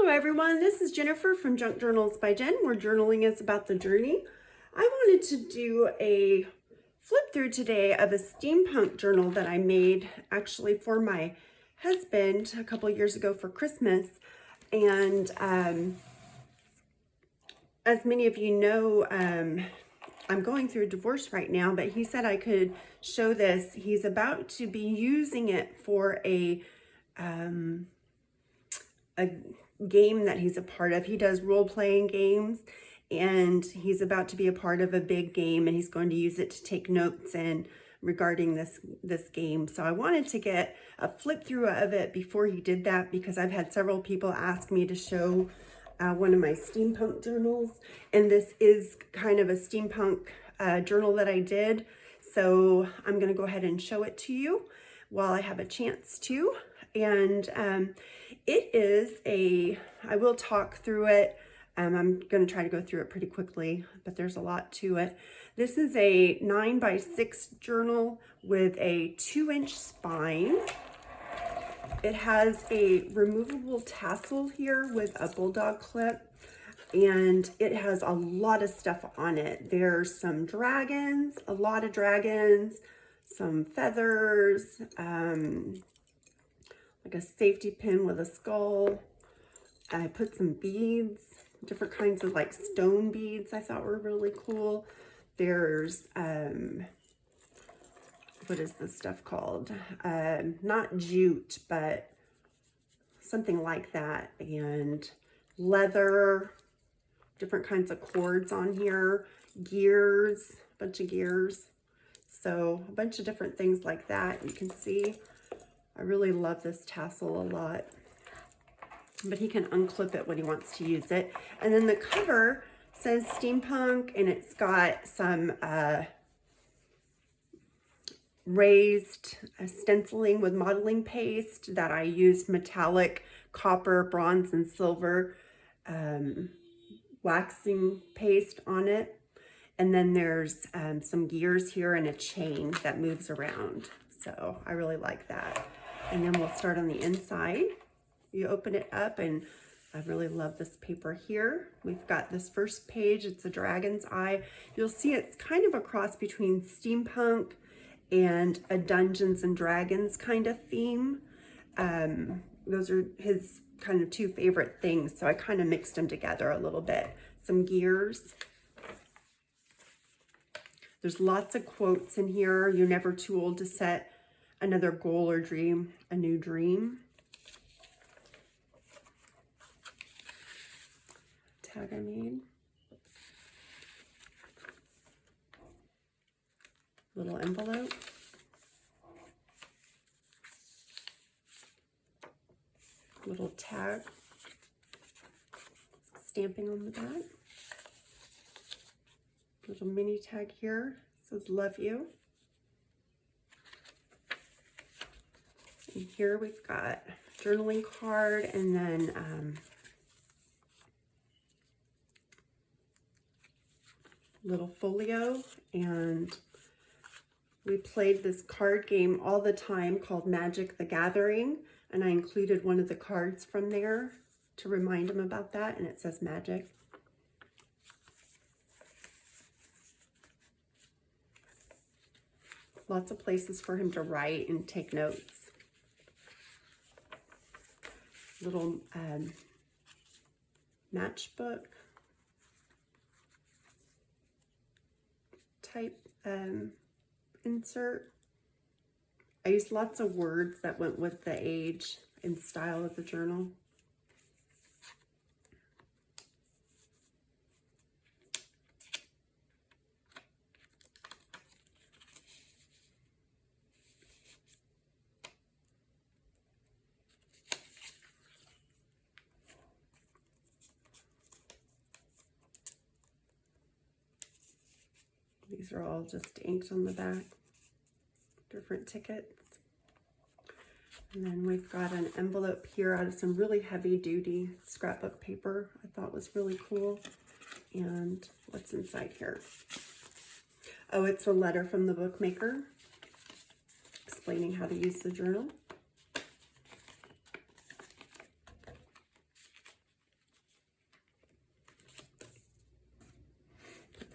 Hello everyone, this is Jennifer from Junk Journals by Jen, where journaling is about the journey. I wanted to do a flip through today of a steampunk journal that I made actually for my husband a couple years ago for Christmas. And as many of you know, I'm going through a divorce right now, but he said I could show this. He's about to be using it for a game that he's a part of. He does role-playing games, and he's about to be a part of a big game, and he's going to use it to take notes in regarding this game. So I wanted to get a flip through of it before he did that, because I've had several people ask me to show one of my steampunk journals, and this is kind of a steampunk journal that I did. So I'm going to go ahead and show it to you while I have a chance to. And it is I will talk through it. I'm going to try to go through it pretty quickly, but there's a lot to it. This is a 9x6 journal with a 2-inch spine. It has a removable tassel here with a bulldog clip, and it has a lot of stuff on it. There's some dragons, a lot of dragons, some feathers, like a safety pin with a skull. I put some beads, different kinds of like stone beads I thought were really cool. There's, what is this stuff called? Not jute, but something like that. And leather, different kinds of cords on here, gears, a bunch of gears. So a bunch of different things like that. You can see I really love this tassel a lot, but he can unclip it when he wants to use it. And then the cover says steampunk, and it's got some raised stenciling with modeling paste that I used metallic copper, bronze, and silver waxing paste on it. And then there's some gears here and a chain that moves around. So I really like that. And then we'll start on the inside. You open it up, and I really love this paper here. We've got this first page. It's a dragon's eye. You'll see it's kind of a cross between steampunk and a Dungeons and Dragons kind of theme. Those are his kind of two favorite things, so I kind of mixed them together a little bit. Some gears. There's lots of quotes in here. You're never too old to set another goal or dream, a new dream. Tag I made. Little envelope. Little tag. Stamping on the back. Little mini tag here. It says love you. And here we've got journaling card, and then little folio. And we played this card game all the time called Magic the Gathering, and I included one of the cards from there to remind him about that, and it says Magic. Lots of places for him to write and take notes. Little matchbook type insert. I used lots of words that went with the age and style of the journal. These are all just inked on the back, different tickets. And then we've got an envelope here out of some really heavy duty scrapbook paper I thought was really cool. And what's inside here? Oh, it's a letter from the bookmaker explaining how to use the journal.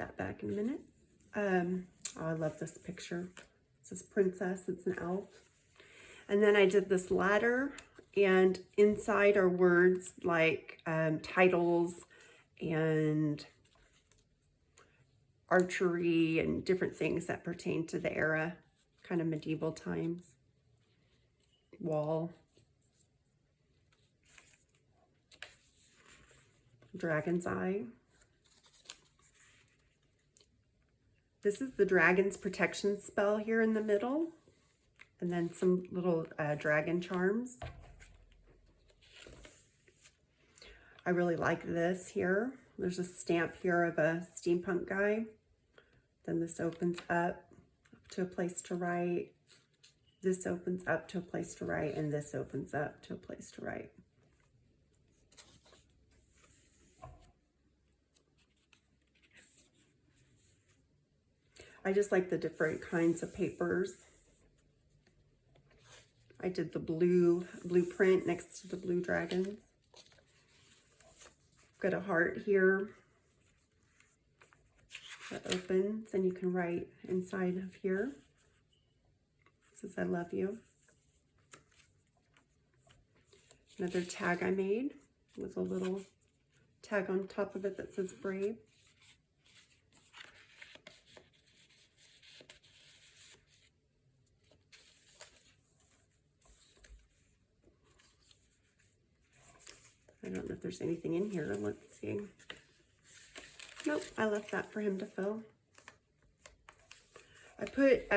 that back in a minute. Oh, I love this picture. It says princess, it's an elf. And then I did this ladder, and inside are words like titles and archery and different things that pertain to the era, kind of medieval times. Wall. Dragon's eye. This is the dragon's protection spell here in the middle. And then some little dragon charms. I really like this here. There's a stamp here of a steampunk guy. Then this opens up to a place to write. This opens up to a place to write, and this opens up to a place to write. I just like the different kinds of papers. I did the blueprint next to the blue dragons. Got a heart here that opens, and you can write inside of here. It says, I love you. Another tag I made with a little tag on top of it that says brave. I don't know if there's anything in here. Let's see. Nope, I left that for him to fill. I put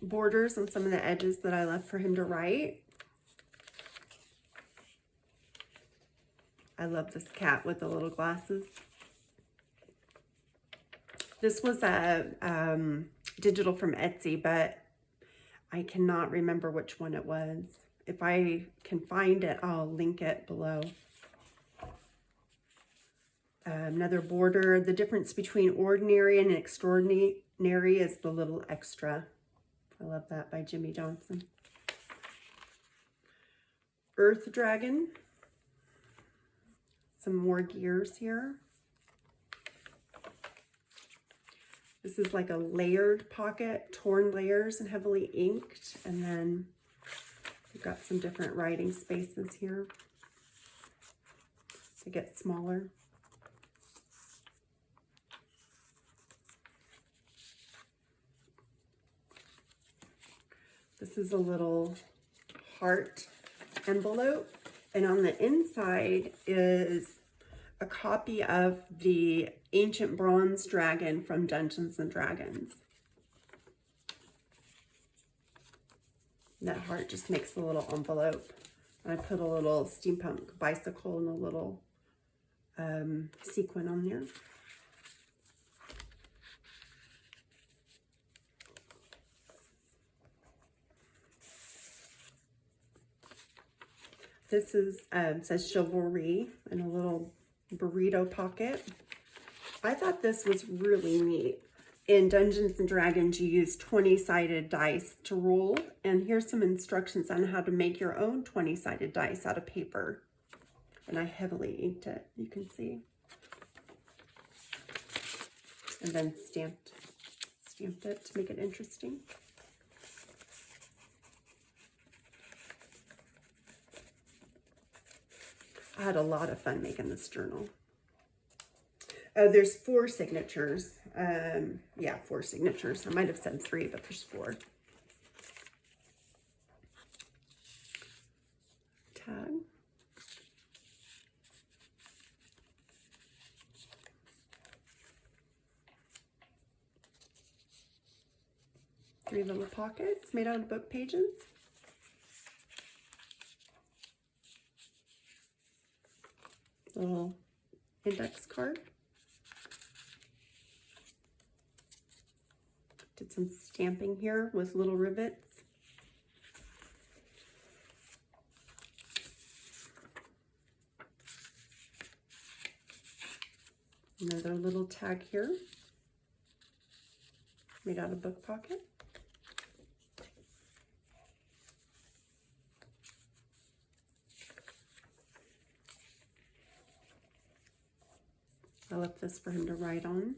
borders on some of the edges that I left for him to write. I love this cat with the little glasses. This was a digital from Etsy, but I cannot remember which one it was. If I can find it, I'll link it below. Another border. The difference between ordinary and extraordinary is the little extra. I love that, by Jimmy Johnson. Earth Dragon. Some more gears here. This is like a layered pocket, torn layers and heavily inked. And then we've got some different writing spaces here to get smaller. This is a little heart envelope, and on the inside is a copy of the ancient bronze dragon from Dungeons and Dragons. That heart just makes a little envelope. I put a little steampunk bicycle and a little sequin on there. This is says chivalry in a little burrito pocket. I thought this was really neat. In Dungeons and Dragons, you use 20-sided dice to roll, and here's some instructions on how to make your own 20-sided dice out of paper. And I heavily inked it, you can see. And then stamped it to make it interesting. I had a lot of fun making this journal. Oh, there's 4 signatures. Yeah, 4 signatures. I might have said 3, but there's 4. Tag. Three little pockets made out of book pages. Little index card. Did some stamping here with little rivets. Another little tag here, made out of book pocket. I left this for him to write on.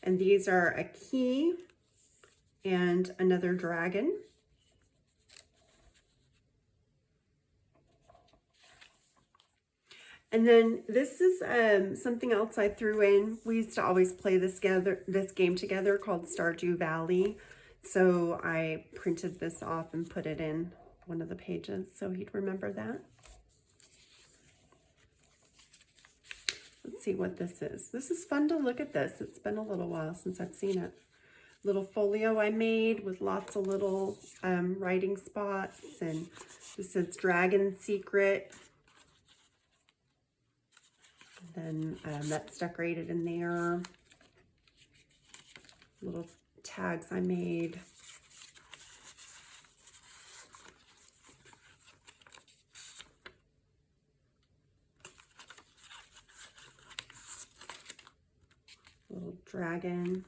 And these are a key and another dragon. And then this is something else I threw in. We used to always play this game together called Stardew Valley. So I printed this off and put it in one of the pages so he'd remember that. Let's see what this is. This is fun to look at this. It's been a little while since I've seen it. Little folio I made with lots of little writing spots. And this says Dragon Secret. Then that's decorated in there. Little tags I made. Little dragon.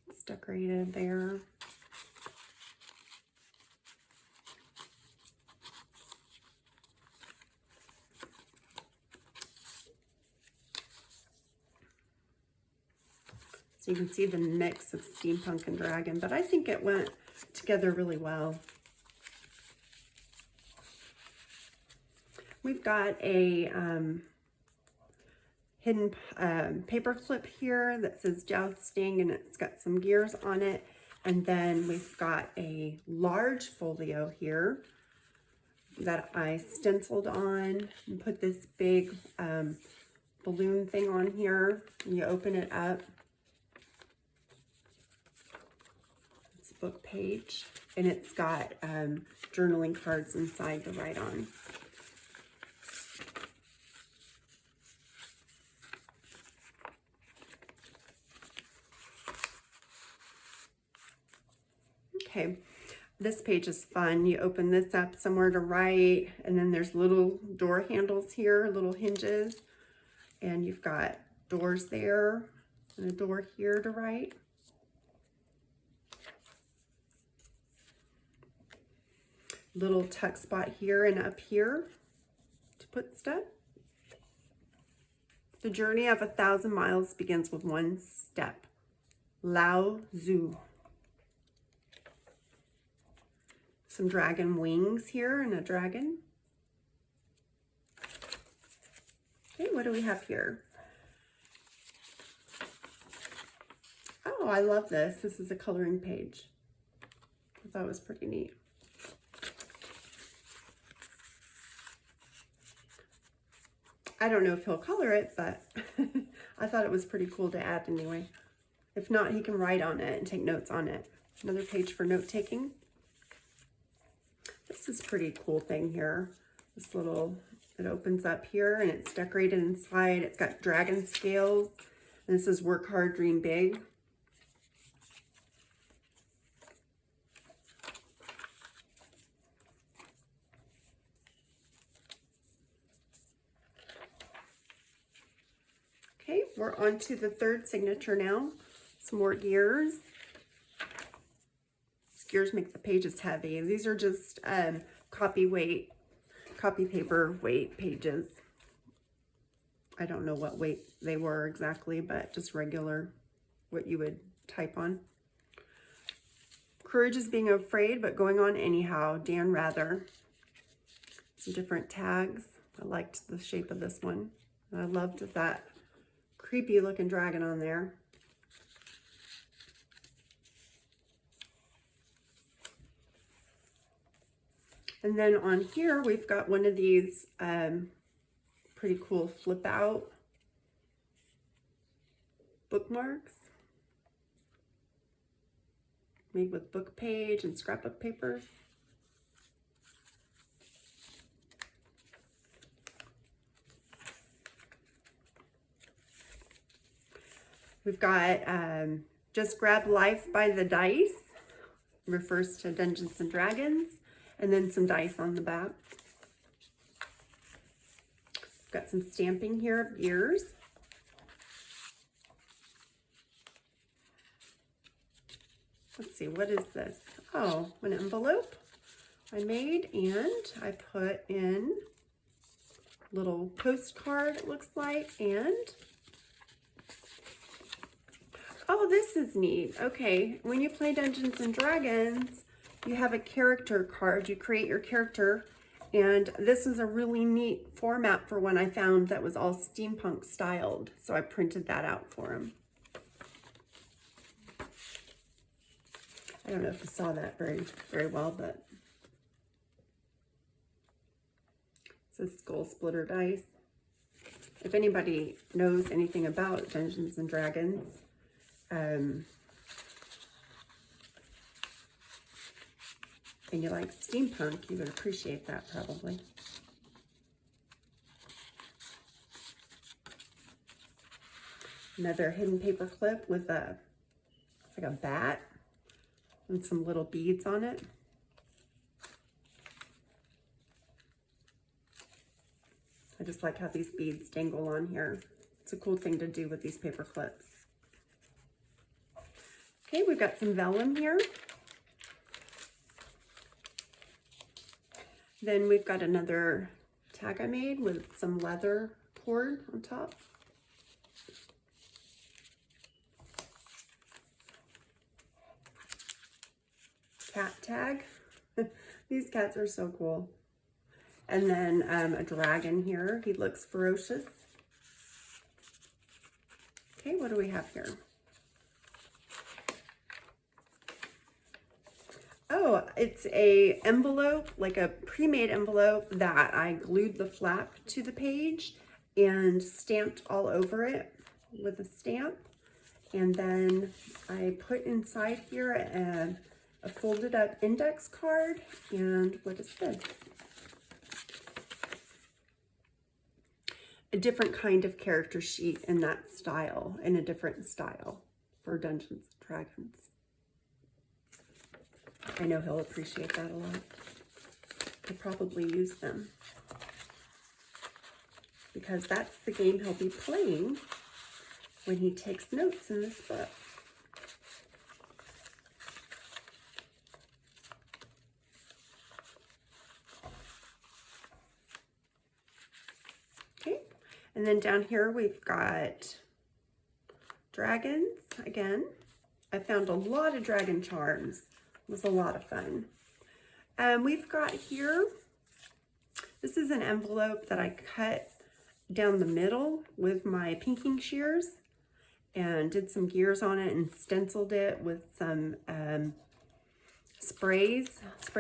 It's decorated there. So you can see the mix of steampunk and dragon, but I think it went together really well. We've got a hidden paper clip here that says jousting, and it's got some gears on it. And then we've got a large folio here that I stenciled on and put this big balloon thing on here. You open it up. It's a book page, and it's got journaling cards inside to write on. Okay, this page is fun. You open this up somewhere to write, and then there's little door handles here, little hinges, and you've got doors there and a door here to write. Little tuck spot here and up here to put stuff. The journey of 1,000 miles begins with one step. Lao Tzu. Some dragon wings here and a dragon. Okay, what do we have here? Oh, I love this. This is a coloring page. I thought it was pretty neat. I don't know if he'll color it, but I thought it was pretty cool to add anyway. If not, he can write on it and take notes on it. Another page for note taking. This is a pretty cool thing here. This little, it opens up here and it's decorated inside. It's got dragon scales. And this is work hard, dream big. Okay, we're on to the third signature now. Some more gears. Gears make the pages heavy. These are just copy paper weight pages. I don't know what weight they were exactly, but just regular, what you would type on. Courage is being afraid, but going on anyhow. Dan Rather. Some different tags. I liked the shape of this one. I loved that creepy looking dragon on there. And then on here, we've got one of these pretty cool flip out bookmarks made with book page and scrapbook papers. We've got Just Grab Life by the Dice, refers to Dungeons and Dragons. And then some dice on the back. Got some stamping here of ears. Let's see, what is this? Oh, an envelope I made, and I put in little postcard, it looks like, and Oh, this is neat. Okay, when you play Dungeons and Dragons, you have a character card. You create your character, and this is a really neat format for one I found that was all steampunk styled. So I printed that out for him. I don't know if you saw that very well, but it's a skull splitter dice. If anybody knows anything about Dungeons and Dragons, and you like steampunk, you would appreciate that probably. Another hidden paper clip with it's like a bat and some little beads on it. I just like how these beads dangle on here. It's a cool thing to do with these paper clips. Okay, we've got some vellum here. Then we've got another tag I made with some leather cord on top. Cat tag. These cats are so cool. And then a dragon here. He looks ferocious. Okay, what do we have here? Oh, it's a envelope, like a pre-made envelope that I glued the flap to the page and stamped all over it with a stamp. And then I put inside here a folded up index card. And what is this? A different kind of character sheet in that style, in a different style for Dungeons and Dragons. I know he'll appreciate that a lot. He'll probably use them because that's the game he'll be playing when he takes notes in this book. Okay, and then down here we've got dragons again. I found a lot of dragon charms. It was a lot of fun. We've got here, this is an envelope that I cut down the middle with my pinking shears and did some gears on it and stenciled it with some spray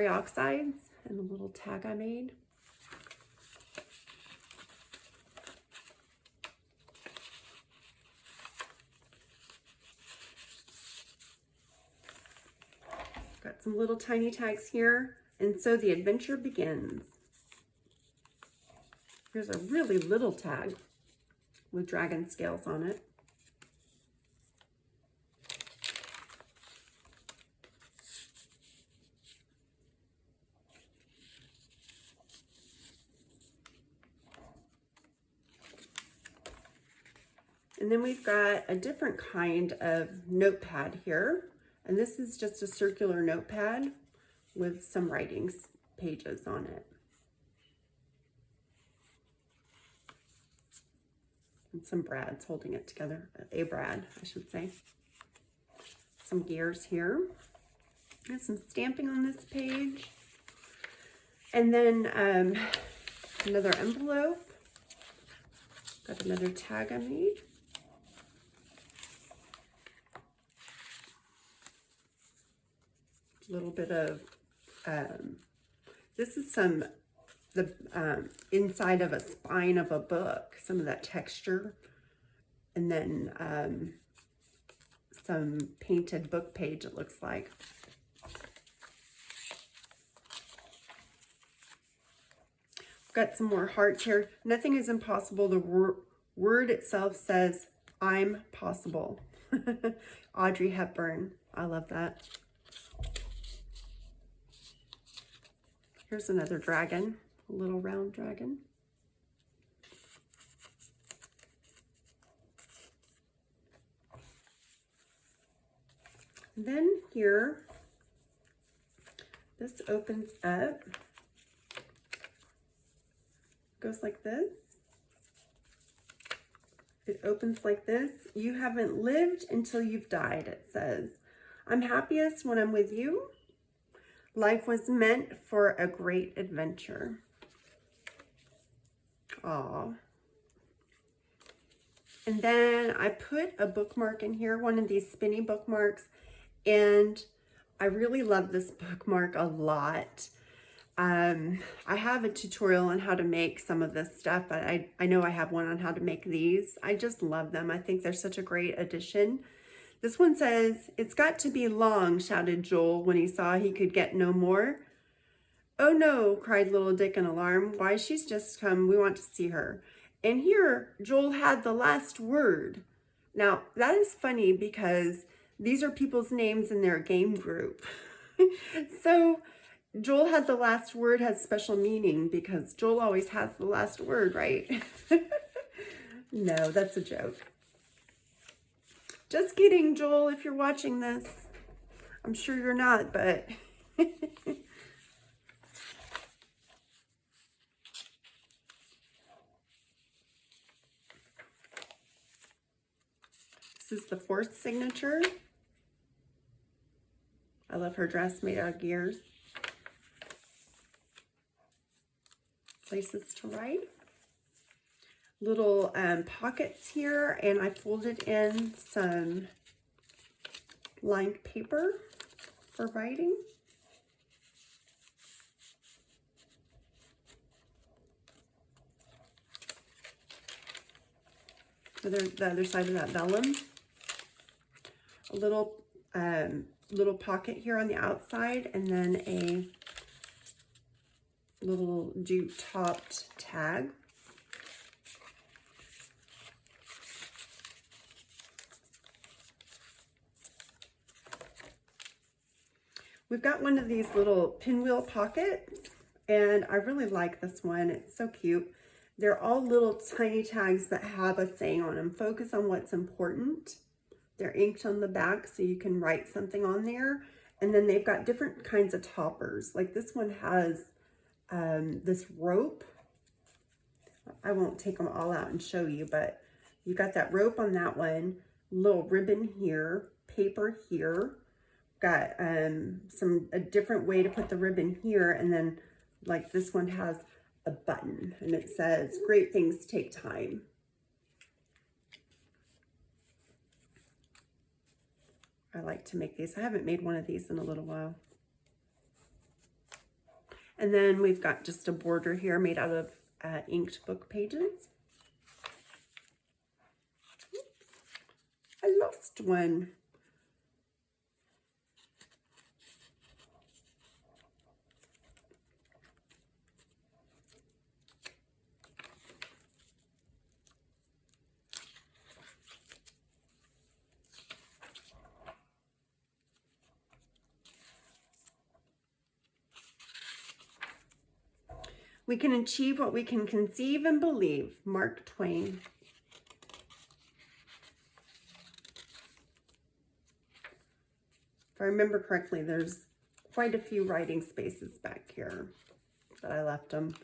oxides and a little tag I made. Got some little tiny tags here, and so the adventure begins. Here's a really little tag with dragon scales on it. And then we've got a different kind of notepad here. And this is just a circular notepad with some writings pages on it. And some brads holding it together. A brad, I should say. Some gears here. There's some stamping on this page. And then another envelope. Got another tag I made. A little bit of, this is the inside of a spine of a book, some of that texture, and then some painted book page, it looks like. Got some more hearts here. Nothing is impossible. The word itself says, I'm possible. Audrey Hepburn. I love that. Here's another dragon, a little round dragon. And then here, this opens up, goes like this. It opens like this. You haven't lived until you've died, it says. I'm happiest when I'm with you. Life was meant for a great adventure. Aw. And then I put a bookmark in here, one of these spinny bookmarks, and I really love this bookmark a lot. I have a tutorial on how to make some of this stuff, but I know I have one on how to make these. I just love them. I think they're such a great addition. This one says, "It's got to be long," shouted Joel when he saw he could get no more. "Oh no," cried little Dick in alarm. "Why, she's just come. We want to see her." And here, Joel had the last word. Now, that is funny because these are people's names in their game group. So, Joel had the last word has special meaning because Joel always has the last word, right? No, that's a joke. Just kidding, Joel, if you're watching this. I'm sure you're not, but... This is the 4th signature. I love her dress made out of gears. Places to write. Little pockets here, and I folded in some lined paper for writing. The other side of that vellum. A little pocket here on the outside, and then a little jute-topped tag. We've got one of these little pinwheel pockets, and I really like this one. It's so cute. They're all little tiny tags that have a saying on them. Focus on what's important. They're inked on the back so you can write something on there. And then they've got different kinds of toppers. Like this one has this rope. I won't take them all out and show you, but you got that rope on that one, little ribbon here, paper here. Got a different way to put the ribbon here, and then like this one has a button and it says, "Great things take time." I like to make these. I haven't made one of these in a little while. And then we've got just a border here made out of inked book pages. I lost one. We can achieve what we can conceive and believe. Mark Twain. If I remember correctly, there's quite a few writing spaces back here that I left them.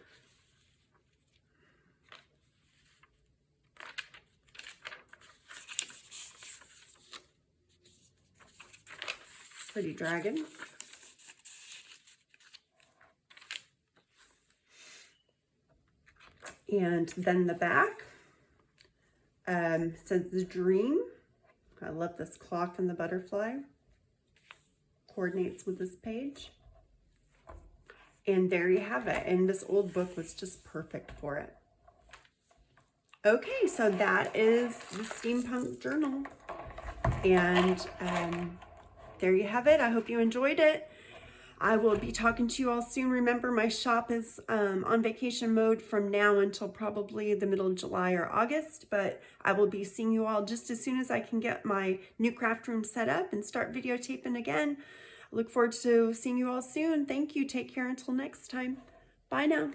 Pretty dragon. And then the back says the dream. I love this clock and the butterfly. Coordinates with this page. And there you have it. And this old book was just perfect for it. Okay, so that is the Steampunk journal. And there you have it. I hope you enjoyed it. I will be talking to you all soon. Remember, my shop is on vacation mode from now until probably the middle of July or August, but I will be seeing you all just as soon as I can get my new craft room set up and start videotaping again. I look forward to seeing you all soon. Thank you. Take care until next time. Bye now.